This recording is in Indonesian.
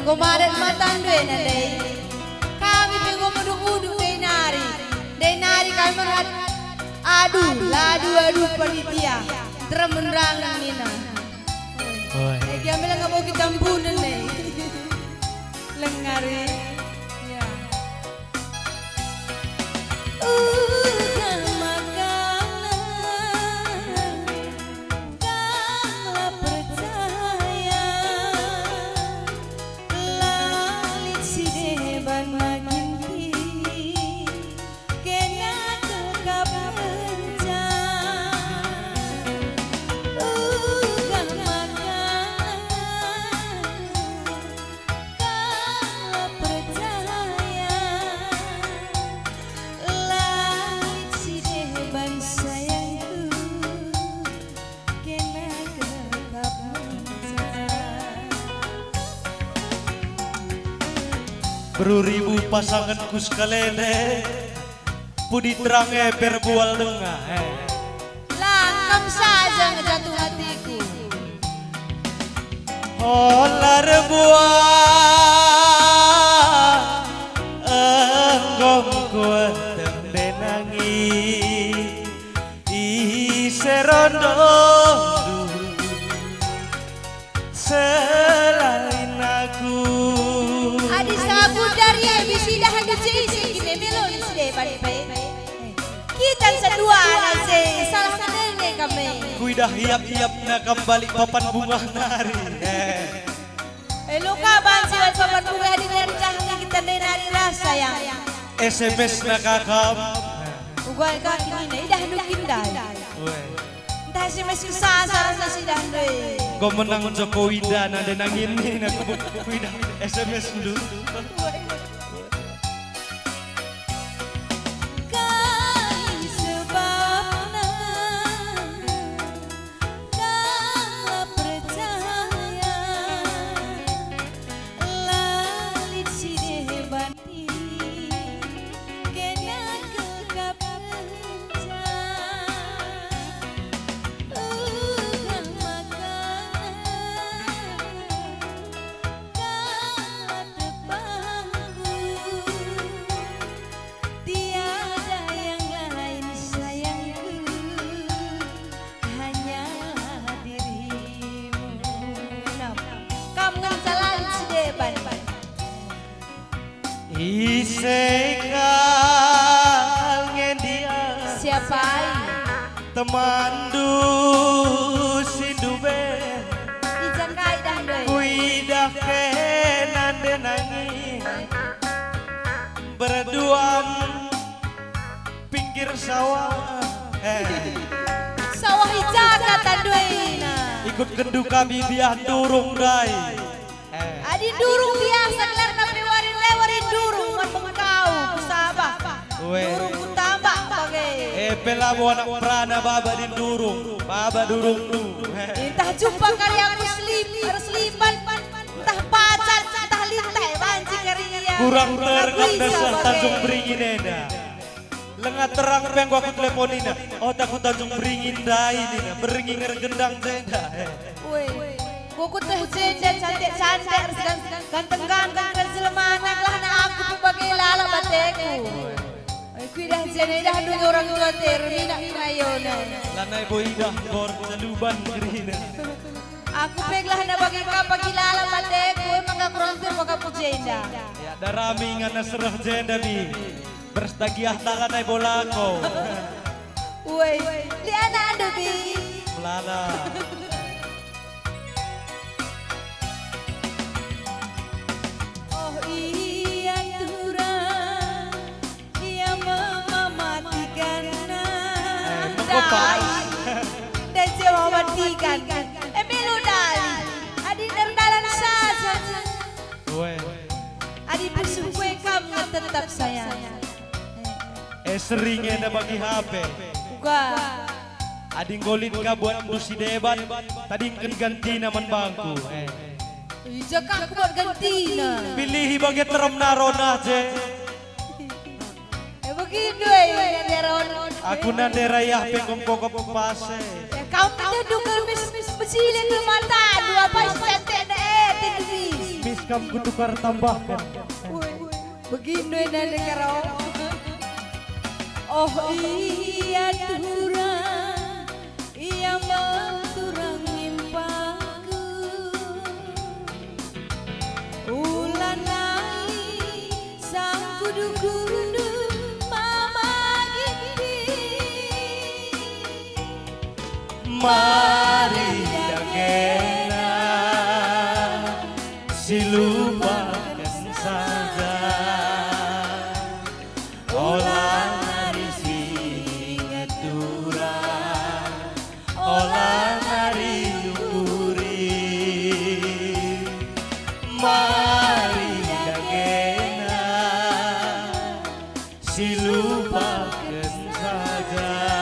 Nagomaran matandwe na day. Kami pagumuduk-uduk day nari kami merhat. Ladu panitia. Tremenrangan nina. Kami lang nga mo kitambunan eh. Lengari. Ya. Beruribu pasanganku sekalele Pudi terangnya perbual dengah Langkam saja ngejatuh hatiku. Olah rebuah Enggong kuat tembenangi Iserondong selain aku Adi sabu dari bisi dah hendak cisi kita melon sih pada kita sedua nasi salah sendiri kami. Kuidah hiap-hiap na kembali papan bunga nari. Luka bansi papan bunga dengan cahaya kita nari rasa yang. SMS na kakam. Ugal kaki ini dah nukin dah. Entah SMS susah sarana si dah deh. Kau menang Jokowi dan ada nangin ni nak kuidah SMS dulu. Isekal ngendia Siapa teman du sindube Ijan kaidah doi kuidah kenan denangi berduam pinggir sawah Sawah hijau kata doi ikut kendu kami biah durung dai Adi durung biasa kelar napi warin durung mengkau kusabah durung kutambah bagai pela anak prana baba di durung baba durung lu entah jumpa karya reslipan entah pacar entah lintai banci karya kurang terkam dasar Tanjung Beringin eda lengat terang peng aku teleponina oh takut Tanjung Beringin dai dina beringin gendang jenda Kuku teh jenda cantik-cantik ganteng-ganteng keselemanan lah na aku sebagai lala bateku. Aku dah jenda dah dulu orang tua termina ayona. Lanai boidah bor jaluban gerina. Aku peglah na bagi kapag lala bateku emang aku orang tua kapu jenda. Ya darami ngana serah jenda bi berstagiah tangan ay bolako. Woi, liana ando bi. Pelana. Dan jawab matikan Emilu dali Adi nerdalan saja Adi bersukue kamu tetap sayang Seringnya na bagi HP Buka Ading golin ka buat musi debat Tadi ganti naman bangku Jaka aku buat ganti na Pilih bagi teram narona je Begitu Neron Aku nanderayah pengkong kokop pase Kau tidak dukul mis besile ke mata Dua pas cantik na kamu tukar tambahkan. Begini nane karo. Oh iya turang, iya turang ngimpaku. Ulan nai sang kudu-kudu mama gini. Mari dagena silupakan saja. Olah nari singet durang, olah nari duri. Mari dagena silupakan saja.